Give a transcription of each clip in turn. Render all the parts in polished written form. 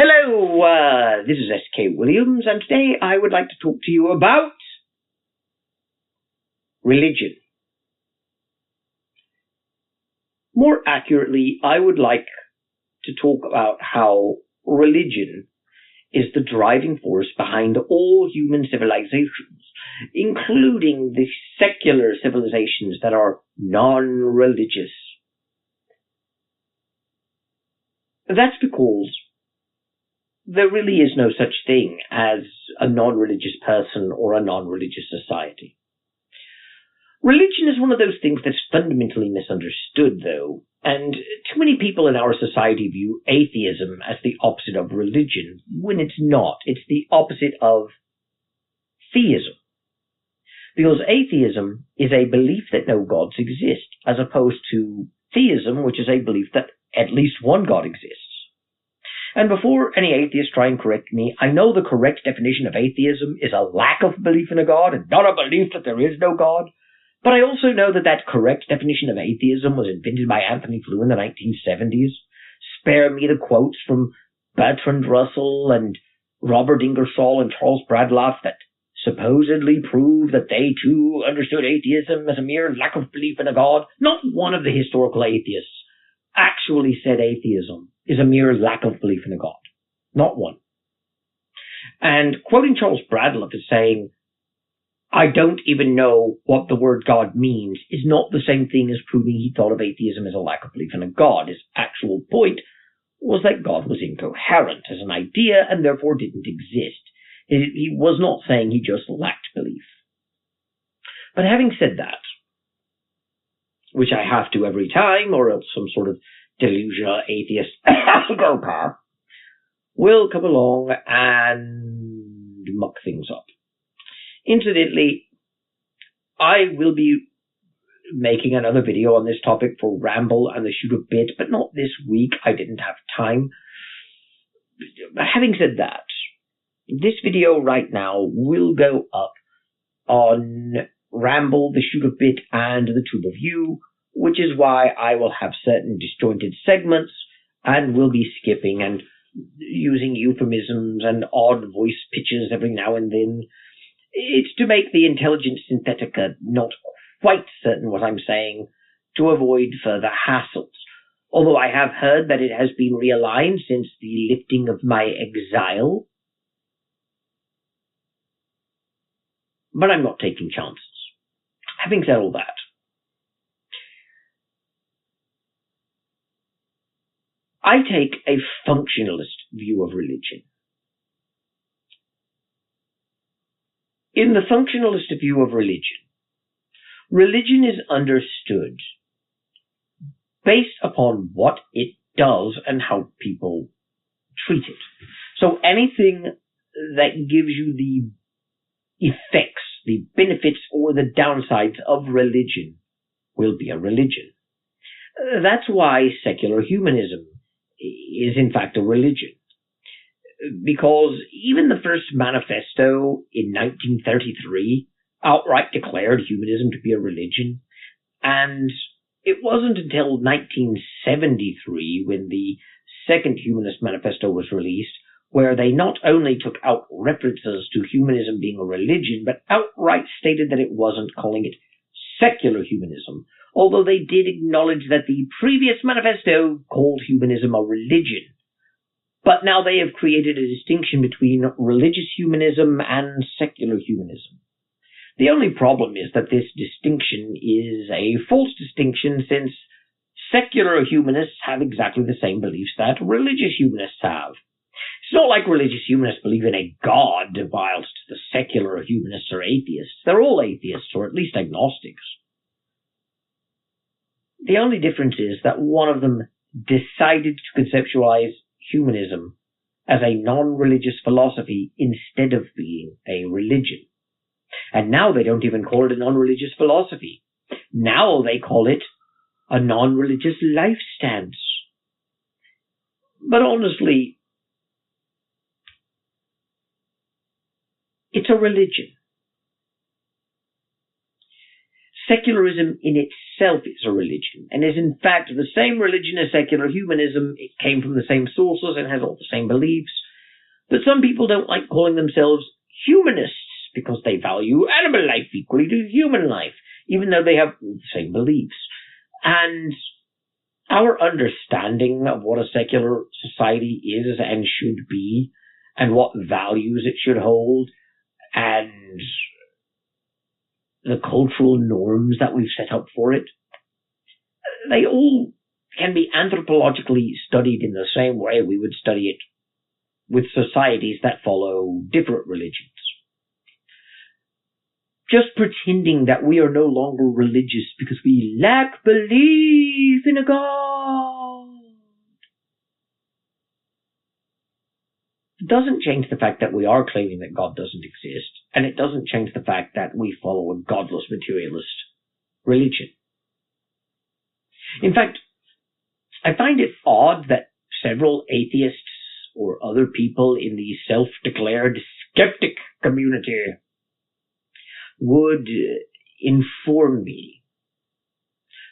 Hello, this is S.K. Williams, and today I would like to talk to you about religion. More accurately, I would like to talk about how religion is the driving force behind all human civilizations, including the secular civilizations that are non-religious. That's because there really is no such thing as a non-religious person or a non-religious society. Religion is one of those things that's fundamentally misunderstood, though, and too many people in our society view atheism as the opposite of religion, when it's not. It's the opposite of theism. Because atheism is a belief that no gods exist, as opposed to theism, which is a belief that at least one God exists. And before any atheists try and correct me, I know the correct definition of atheism is a lack of belief in a God and not a belief that there is no God. But I also know that that correct definition of atheism was invented by Anthony Flew in the 1970s. Spare me the quotes from Bertrand Russell and Robert Ingersoll and Charles Bradlaugh that supposedly prove that they too understood atheism as a mere lack of belief in a God. Not one of the historical atheists actually said atheism is a mere lack of belief in a God. Not one. And quoting Charles Bradlaugh as saying, "I don't even know what the word God means," is not the same thing as proving he thought of atheism as a lack of belief in a God. His actual point was that God was incoherent as an idea and therefore didn't exist. He was not saying he just lacked belief. But having said that, which I have to every time, or else some sort of delusional atheist psychopath will come along and muck things up. Incidentally, I will be making another video on this topic for Ramble and the Shoot a Bit, but not this week. I didn't have time. Having said that, this video right now will go up on Ramble, the Shoot a Bit, and the Tube of You, which is why I will have certain disjointed segments and will be skipping and using euphemisms and odd voice pitches every now and then. It's to make the intelligent synthetica not quite certain what I'm saying, to avoid further hassles. Although I have heard that it has been realigned since the lifting of my exile. But I'm not taking chances. Having said all that, I take a functionalist view of religion. In the functionalist view of religion, religion is understood based upon what it does and how people treat it. So anything that gives you the effects, the benefits or the downsides of religion will be a religion. That's why secular humanism is in fact a religion. Because even the first manifesto in 1933 outright declared humanism to be a religion, and it wasn't until 1973 when the second Humanist Manifesto was released where they not only took out references to humanism being a religion, but outright stated that it wasn't, calling it secular humanism, although they did acknowledge that the previous manifesto called humanism a religion. But now they have created a distinction between religious humanism and secular humanism. The only problem is that this distinction is a false distinction, since secular humanists have exactly the same beliefs that religious humanists have. It's not like religious humanists believe in a God, whilst the secular humanists are atheists. They're all atheists, or at least agnostics. The only difference is that one of them decided to conceptualize humanism as a non-religious philosophy instead of being a religion. And now they don't even call it a non-religious philosophy. Now they call it a non-religious life stance. But honestly, it's a religion. secularism in itself is a religion, and is in fact the same religion as secular humanism. It came from the same sources and has all the same beliefs. But some people don't like calling themselves humanists because they value animal life equally to human life, even though they have all the same beliefs. And our understanding of what a secular society is and should be, and what values it should hold, and the cultural norms that we've set up for it, they all can be anthropologically studied in the same way we would study it with societies that follow different religions. Just pretending that we are no longer religious because we lack belief in a God doesn't change the fact that we are claiming that God doesn't exist, and it doesn't change the fact that we follow a godless materialist religion. In fact, I find it odd that several atheists or other people in the self-declared skeptic community would inform me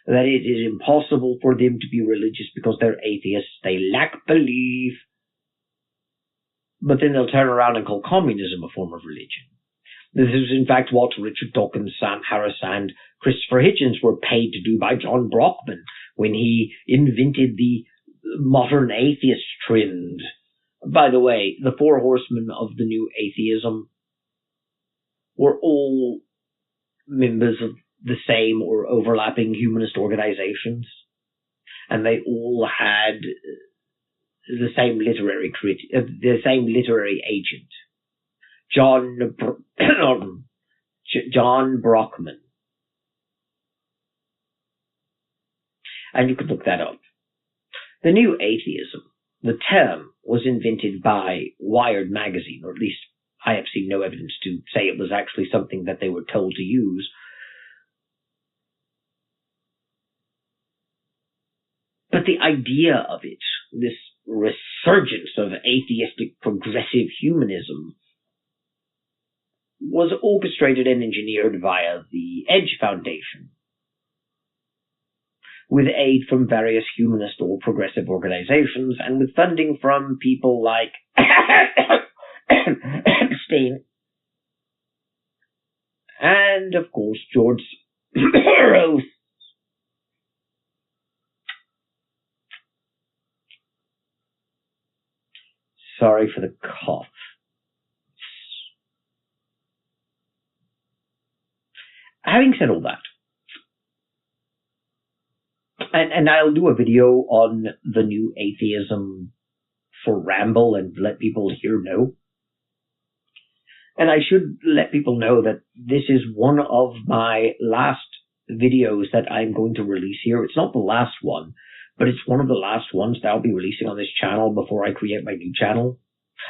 that it is impossible for them to be religious because they're atheists, they lack belief, but then they'll turn around and call communism a form of religion. This is in fact what Richard Dawkins, Sam Harris, and Christopher Hitchens were paid to do by John Brockman when he invented the modern atheist trend. By the way, the four horsemen of the new atheism were all members of the same or overlapping humanist organizations, and they all had the same literary agent, John Brockman. And you could look that up. The new atheism, the term, was invented by Wired magazine, or at least I have seen no evidence to say it was actually something that they were told to use. But the idea of it, this resurgence of atheistic progressive humanism, was orchestrated and engineered via the Edge Foundation, with aid from various humanist or progressive organizations, and with funding from people like Epstein, and of course George Soros. Sorry for the cough. Having said all that, and I'll do a video on the new atheism for Ramble and let people here know. And I should let people know that this is one of my last videos that I'm going to release here. It's not the last one, but it's one of the last ones that I'll be releasing on this channel before I create my new channel.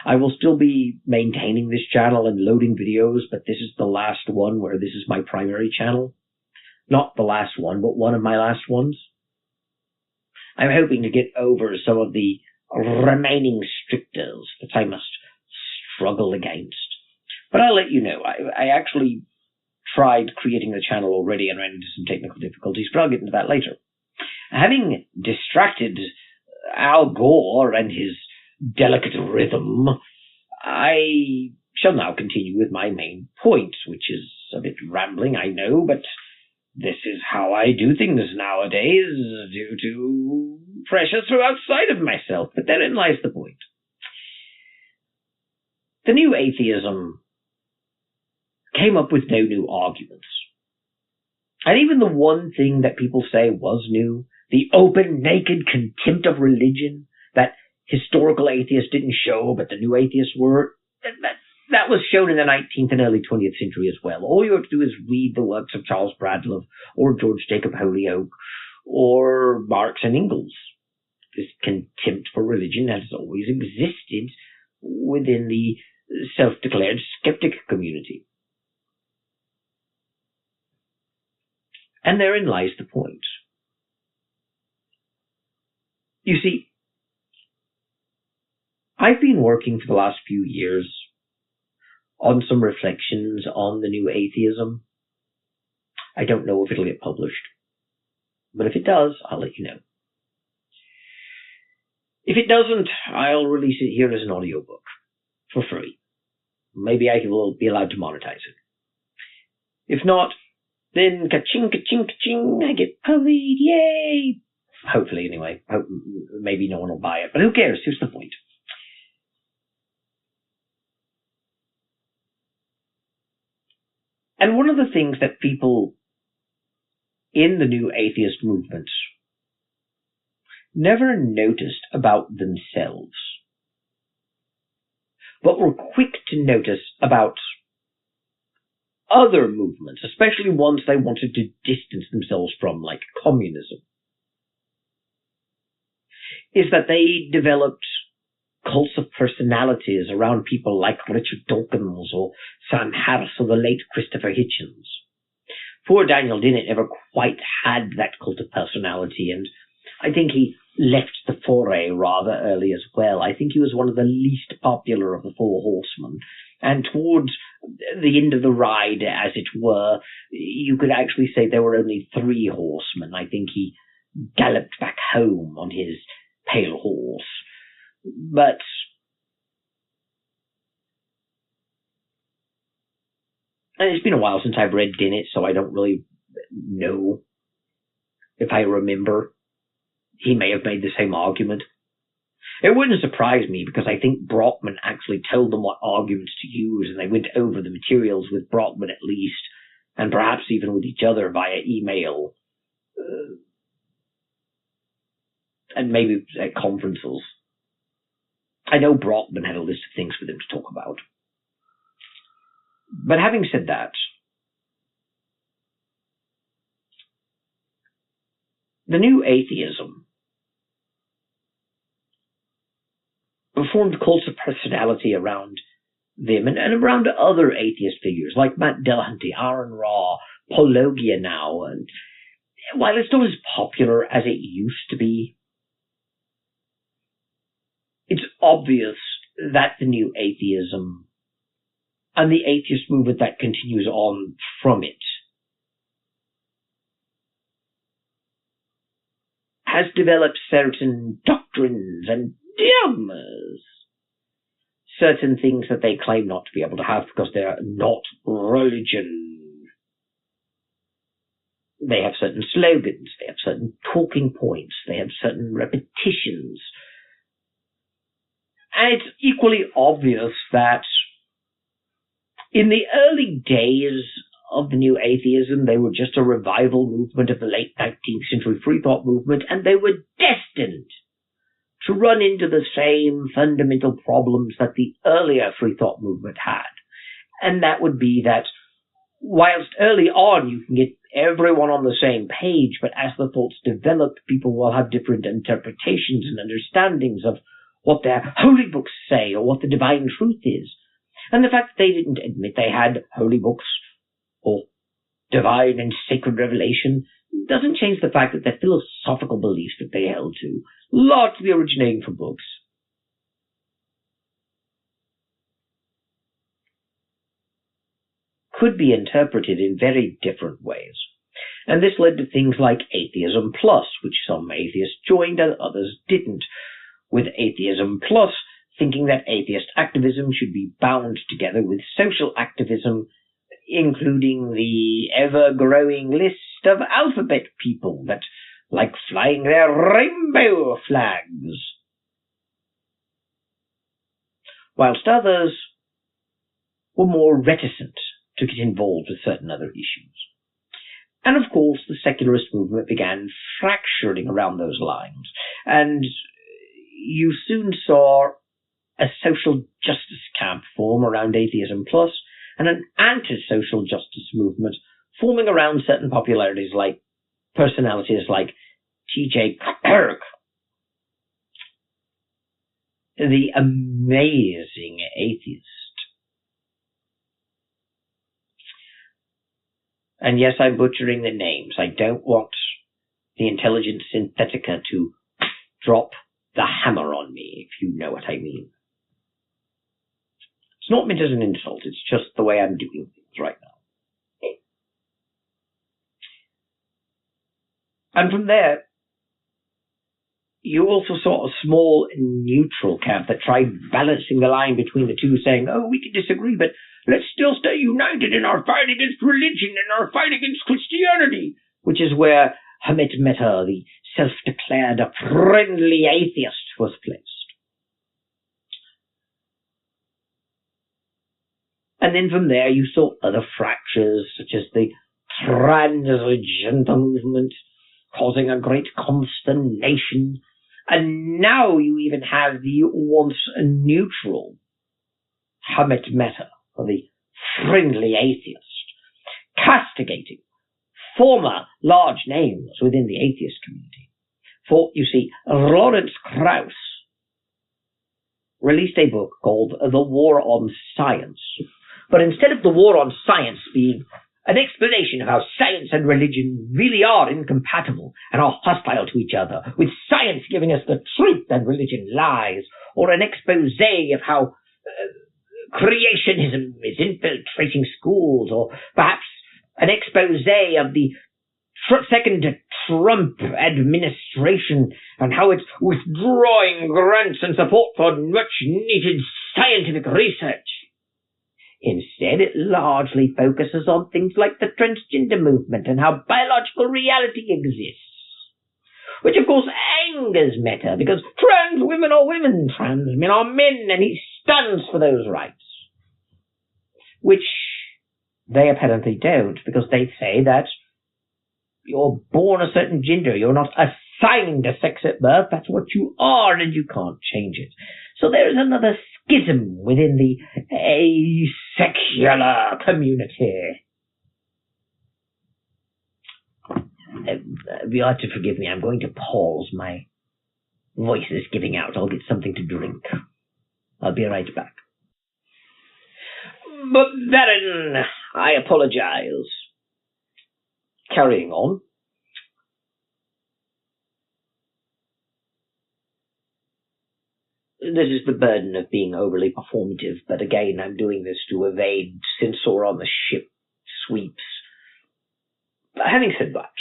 I will still be maintaining this channel and loading videos, but this is the last one where this is my primary channel. Not the last one, but one of my last ones. I'm hoping to get over some of the remaining strictures that I must struggle against. But I'll let you know. I actually tried creating the channel already and ran into some technical difficulties, but I'll get into that later. Having distracted Al Gore and his delicate rhythm, I shall now continue with my main point, which is a bit rambling, I know, but this is how I do things nowadays, due to pressures from outside of myself. But therein lies the point. The new atheism came up with no new arguments. And even the one thing that people say was new, the open, naked contempt of religion that historical atheists didn't show, but the new atheists were, that was shown in the 19th and early 20th century as well. All you have to do is read the works of Charles Bradlaugh, or George Jacob Holyoake, or Marx and Engels. This contempt for religion has always existed within the self-declared skeptic community. And therein lies the point. You see, I've been working for the last few years on some reflections on the new atheism. I don't know if it'll get published. But if it does, I'll let you know. If it doesn't, I'll release it here as an audiobook for free. Maybe I will be allowed to monetize it. If not, then ka-ching, ka-ching, ka-ching, I get published, yay! Hopefully, anyway. Maybe no one will buy it, but who cares? Here's the point. And one of the things that people in the new atheist movement never noticed about themselves, but were quick to notice about other movements, especially ones they wanted to distance themselves from, like communism, is that they developed cults of personalities around people like Richard Dawkins or Sam Harris or the late Christopher Hitchens. Poor Daniel Dennett never quite had that cult of personality, and I think he left the foray rather early as well. I think he was one of the least popular of the four horsemen, and towards the end of the ride, as it were, you could actually say there were only three horsemen. I think he galloped back home on his pale horse. But and it's been a while since I've read Dennett, so I don't really know if I remember. He may have made the same argument. It wouldn't surprise me, because I think Brockman actually told them what arguments to use, and they went over the materials with Brockman at least, and perhaps even with each other via email, and maybe at conferences. I know Brockman had a list of things for them to talk about. But having said that, the new atheism formed cults of personality around them and around other atheist figures like Matt Dillahunty, Aaron Ra, Paul Logia now. And while it's not as popular as it used to be, it's obvious that the new atheism and the atheist movement that continues on from it has developed certain doctrines and dogmas, certain things that they claim not to be able to have because they're not religion. They have certain slogans, they have certain talking points, they have certain repetitions. And it's equally obvious that in the early days of the new atheism, they were just a revival movement of the late 19th century free thought movement, and they were destined to run into the same fundamental problems that the earlier free thought movement had. And that would be that whilst early on you can get everyone on the same page, but as the thoughts develop, people will have different interpretations and understandings of what their holy books say or what the divine truth is. And the fact that they didn't admit they had holy books or divine and sacred revelation doesn't change the fact that their philosophical beliefs that they held to, largely originating from books, could be interpreted in very different ways. And this led to things like Atheism Plus, which some atheists joined and others didn't, with Atheism Plus thinking that atheist activism should be bound together with social activism, including the ever-growing list of alphabet people that like flying their rainbow flags, whilst others were more reticent to get involved with certain other issues. And of course, the secularist movement began fracturing around those lines, and you soon saw a social justice camp form around Atheism Plus, and an anti-social justice movement forming around certain personalities like T.J. Kirk, the amazing atheist. And yes, I'm butchering the names. I don't want the Intelligence Synthetica to drop the hammer on me, if you know what I mean. It's not meant as an insult, it's just the way I'm doing things right now. And from there, you also saw a small neutral camp that tried balancing the line between the two, saying, oh, we can disagree, but let's still stay united in our fight against religion and our fight against Christianity, which is where Hamet Meta, the self-declared friendly atheist, was placed. And then from there you saw other fractures, such as the transgender movement, causing a great consternation. And now you even have the once neutral Hamet Meta, or the friendly atheist, castigating former large names within the atheist community. For, you see, Lawrence Krauss released a book called The War on Science. But instead of the war on science being an explanation of how science and religion really are incompatible and are hostile to each other, with science giving us the truth and religion lies, or an expose of how creationism is infiltrating schools, or perhaps an expose of the second Trump administration and how it's withdrawing grants and support for much-needed scientific research. Instead, it largely focuses on things like the transgender movement and how biological reality exists. Which, of course, angers Meta, because trans women are women, trans men are men, and he stands for those rights. Which they apparently don't, because they say that you're born a certain gender, you're not assigned a sex at birth, that's what you are, and you can't change it. So there's another schism within the asecular community. You have to forgive me, I'm going to pause. My voice is giving out. I'll get something to drink. I'll be right back. But then, I apologize. Carrying on. This is the burden of being overly performative, but again, I'm doing this to evade censor on the ship sweeps. But having said that,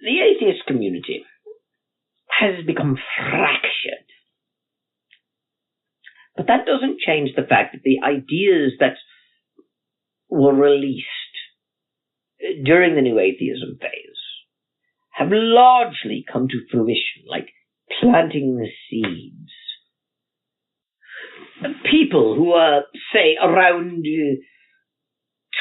the atheist community has become fractured. But that doesn't change the fact that the ideas that were released during the New Atheism phase have largely come to fruition, like planting the seeds. People who are, say, around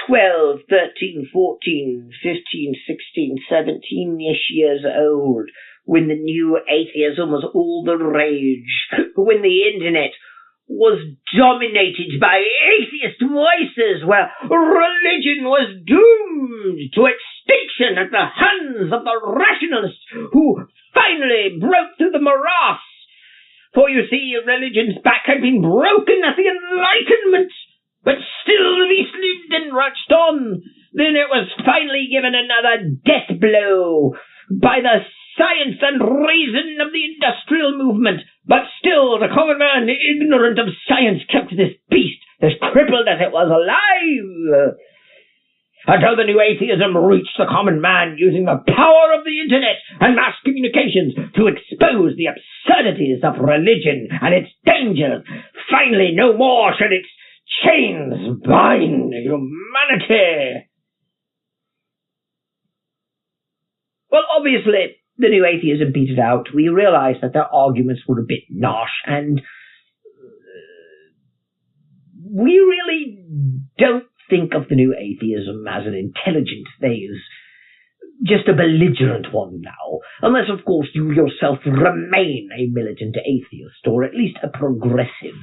12, 13, 14, 15, 16, 17-ish years old, when the New Atheism was all the rage, when the internet was dominated by atheist voices, where religion was doomed to extinction at the hands of the rationalists who finally broke through the morass. For you see, religion's back had been broken at the Enlightenment, but still the beast lived and rushed on. Then it was finally given another death blow by the science and reason of the industrial movement, but still the common man, ignorant of science, kept this beast, as crippled as it was, alive, until the New Atheism reached the common man using the power of the internet and mass communications to expose the absurdities of religion and its dangers. Finally, no more should its chains bind humanity. Well, obviously, the New Atheism petered out. We realized that their arguments were a bit nosh, and we really don't think of the New Atheism as an intelligent phase, just a belligerent one now, unless, of course, you yourself remain a militant atheist, or at least a progressive.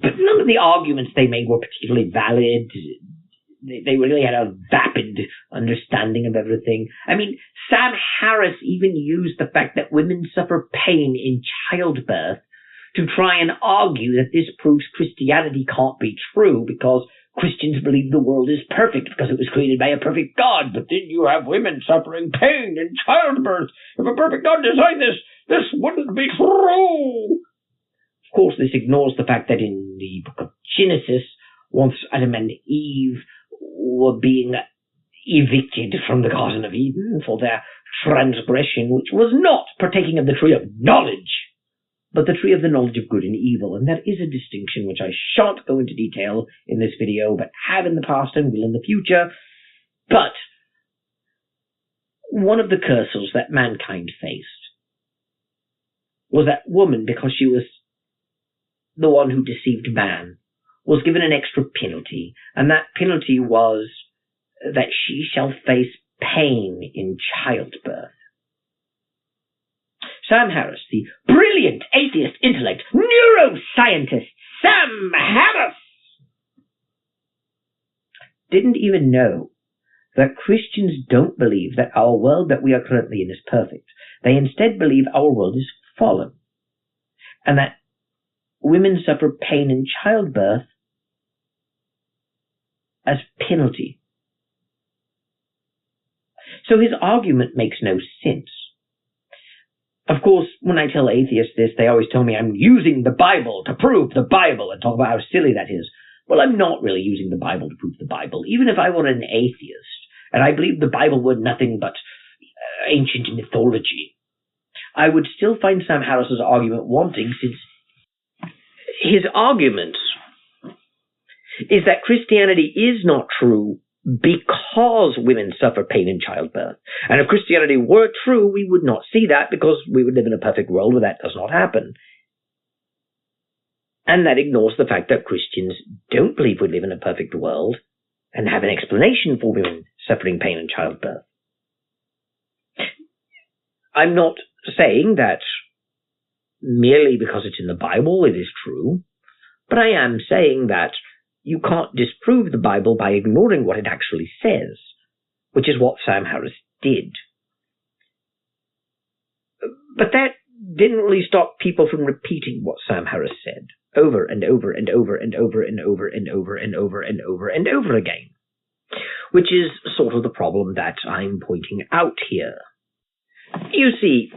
But none of the arguments they made were particularly valid. They really had a vapid understanding of everything. I mean, Sam Harris even used the fact that women suffer pain in childbirth to try and argue that this proves Christianity can't be true because Christians believe the world is perfect because it was created by a perfect God. But then you have women suffering pain in childbirth. If a perfect God designed this wouldn't be true. Of course, this ignores the fact that in the book of Genesis, once Adam and Eve were being evicted from the Garden of Eden for their transgression, which was not partaking of the tree of knowledge, but the tree of the knowledge of good and evil. And that is a distinction which I shan't go into detail in this video, but have in the past and will in the future. But one of the curses that mankind faced was that woman, because she was the one who deceived man, was given an extra penalty, and that penalty was that she shall face pain in childbirth. Sam Harris, the brilliant atheist intellect, neuroscientist Sam Harris, didn't even know that Christians don't believe that our world that we are currently in is perfect. They instead believe our world is fallen, and that women suffer pain in childbirth as penalty. So his argument makes no sense. Of course, when I tell atheists this, they always tell me I'm using the Bible to prove the Bible and talk about how silly that is. Well, I'm not really using the Bible to prove the Bible. Even if I were an atheist and I believed the Bible were nothing but ancient mythology, I would still find Sam Harris's argument wanting, since his argument is that Christianity is not true because women suffer pain in childbirth. And if Christianity were true, we would not see that, because we would live in a perfect world where that does not happen. And that ignores the fact that Christians don't believe we live in a perfect world and have an explanation for women suffering pain in childbirth. I'm not saying that merely because it's in the Bible it is true, but I am saying that you can't disprove the Bible by ignoring what it actually says, which is what Sam Harris did. But that didn't really stop people from repeating what Sam Harris said over and over and over and over and over and over and over and over and over again, which is sort of the problem that I'm pointing out here. You see,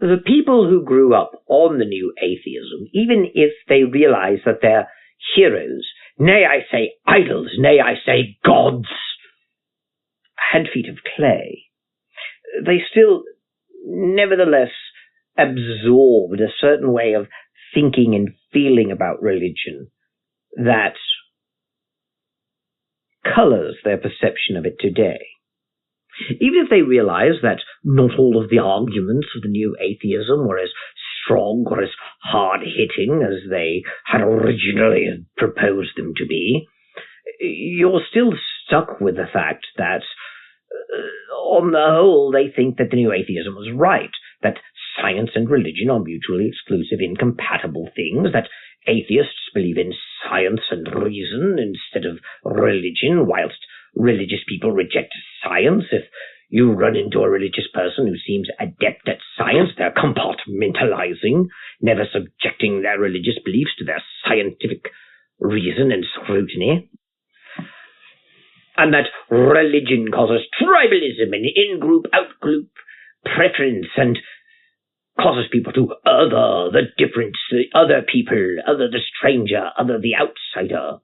the people who grew up on the new atheism, even if they realize that they're heroes, nay, I say idols, nay, I say gods, had feet of clay, they still nevertheless absorbed a certain way of thinking and feeling about religion that colors their perception of it today. Even if they realize that not all of the arguments of the new atheism were as strong or as hard-hitting as they had originally proposed them to be, you're still stuck with the fact that, on the whole, they think that the new atheism was right, that science and religion are mutually exclusive, incompatible things, that atheists believe in science and reason instead of religion, whilst religious people reject science. If you run into a religious person who seems adept at science, they're compartmentalizing, never subjecting their religious beliefs to their scientific reason and scrutiny. And that religion causes tribalism and in-group, out-group preference, and causes people to other the difference, the other people, other the stranger, other the outsider.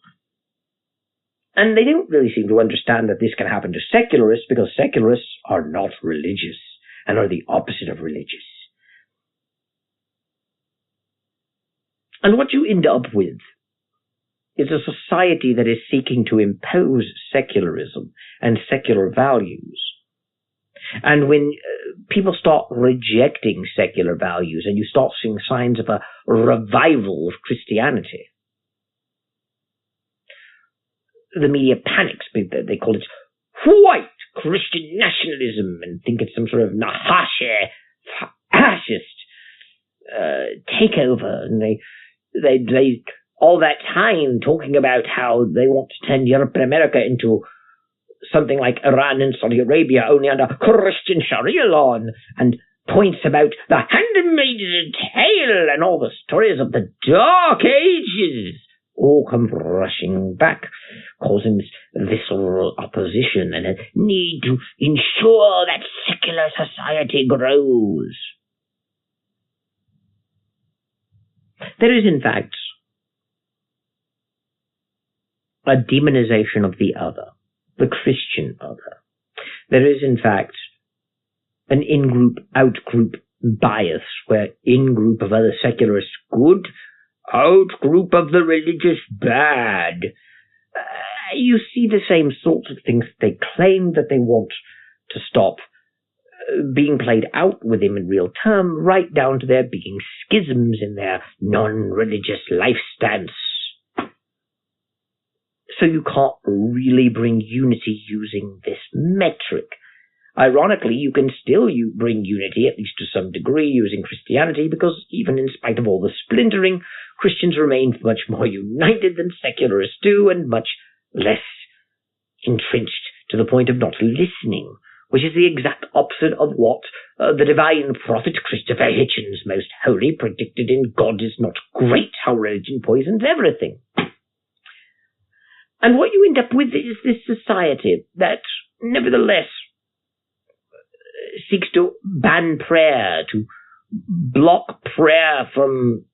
And they don't really seem to understand that this can happen to secularists, because secularists are not religious and are the opposite of religious. And what you end up with is a society that is seeking to impose secularism and secular values. And when people start rejecting secular values and you start seeing signs of a revival of Christianity, the media panics. They call it white Christian nationalism and think it's some sort of fascist takeover. And they all that time talking about how they want to turn Europe and America into something like Iran and Saudi Arabia, only under Christian Sharia law, and points about the Handmaid's Tale and all the stories of the Dark Ages all come rushing back, causing this visceral opposition and a need to ensure that secular society grows. There is, in fact, a demonization of the other. the Christian other. There is, in fact, an in-group, out-group bias, where in-group of other secularists good, out-group of the religious bad. You see the same sorts of things they claim that they want to stop being played out with him in real term, right down to there being schisms in their non-religious life stance. So you can't really bring unity using this metric. Ironically, you can still bring unity, at least to some degree, using Christianity, because even in spite of all the splintering, Christians remain much more united than secularists do, and much less entrenched to the point of not listening, which is the exact opposite of what the divine prophet Christopher Hitchens most holy predicted in God Is Not Great, How Religion Poisons Everything. And what you end up with is this society that, nevertheless, seeks to ban prayer, to block prayer from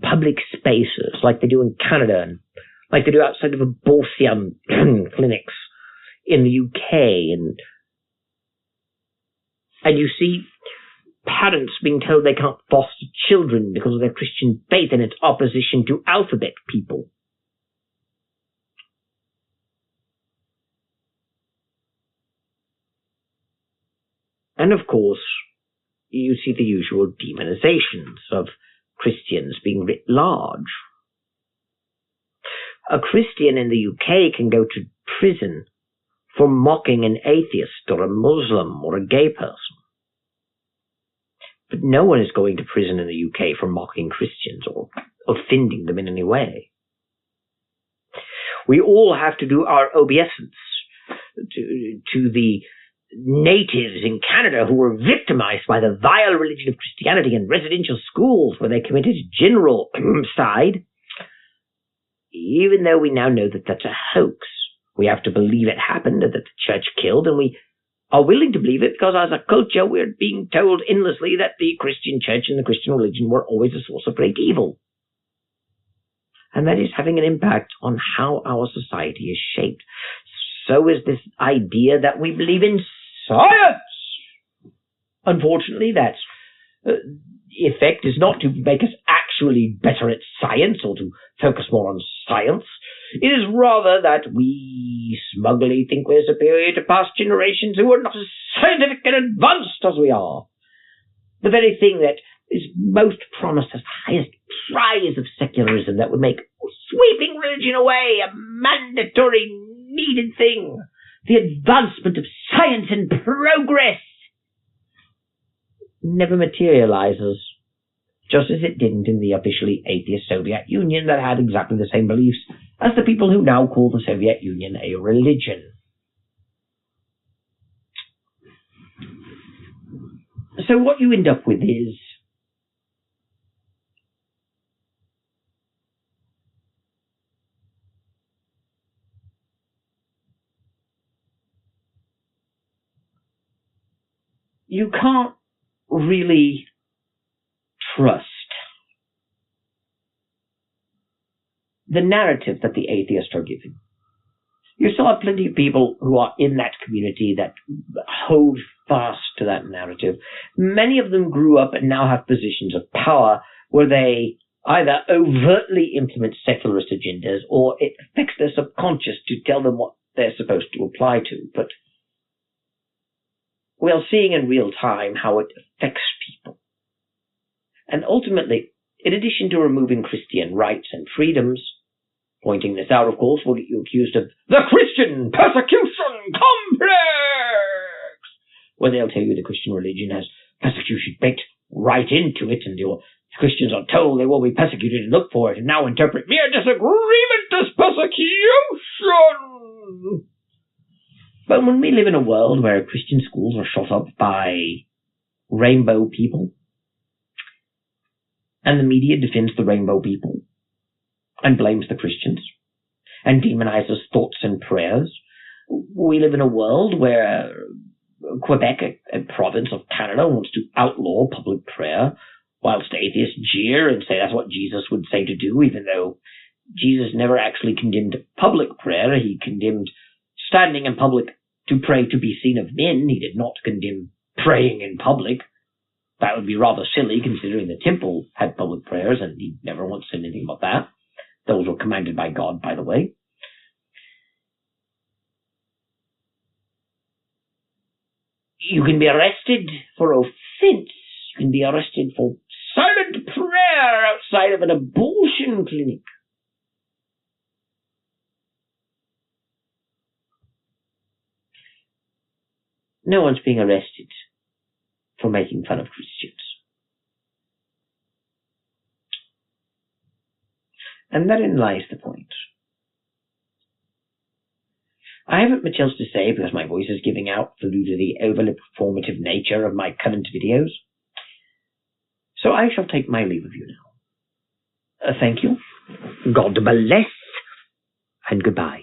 public spaces, like they do in Canada, and like they do outside of abortion clinics in the UK, and you see parents being told they can't foster children because of their Christian faith and its opposition to alphabet people. And of course, you see the usual demonizations of Christians being writ large. A Christian in the UK can go to prison for mocking an atheist or a Muslim or a gay person. But no one is going to prison in the UK for mocking Christians or offending them in any way. We all have to do our obeisance to the natives in Canada who were victimized by the vile religion of Christianity in residential schools where they committed genocide. Even though we now know that that's a hoax, we have to believe it happened and that the church killed, and we are willing to believe it because as a culture we're being told endlessly that the Christian church and the Christian religion were always a source of great evil. And that is having an impact on how our society is shaped. So is this idea that we believe in science. Unfortunately, that effect is not to make us actually better at science or to focus more on science. It is rather that we smugly think we're superior to past generations who are not as scientific and advanced as we are. The very thing that is most promised as the highest prize of secularism that would make sweeping religion away a mandatory, needed thing. The advancement of science and progress never materializes, just as it didn't in the officially atheist Soviet Union that had exactly the same beliefs as the people who now call the Soviet Union a religion. So what you end up with is you can't really trust the narrative that the atheists are giving. You still have plenty of people who are in that community that hold fast to that narrative. Many of them grew up and now have positions of power where they either overtly implement secularist agendas or it affects their subconscious to tell them what they're supposed to apply to. But we are seeing in real time how it affects people. And ultimately, in addition to removing Christian rights and freedoms, pointing this out, of course, will get you accused of the Christian persecution complex, where they'll tell you the Christian religion has persecution baked right into it, and your Christians are told they will be persecuted and look for it, and now interpret mere disagreement as persecution. But when we live in a world where Christian schools are shot up by rainbow people, and the media defends the rainbow people, and blames the Christians, and demonizes thoughts and prayers, we live in a world where Quebec, a province of Canada, wants to outlaw public prayer, whilst atheists jeer and say that's what Jesus would say to do, even though Jesus never actually condemned public prayer. He condemned standing in public to pray to be seen of men. He did not condemn praying in public. That would be rather silly, considering the temple had public prayers, and he never once said anything about that. Those were commanded by God, by the way. You can be arrested for offense. You can be arrested for silent prayer outside of an abortion clinic. No one's being arrested for making fun of Christians. And therein lies the point. I haven't much else to say because my voice is giving out due to the overly performative nature of my current videos. So I shall take my leave of you now. Thank you. God bless, and goodbye.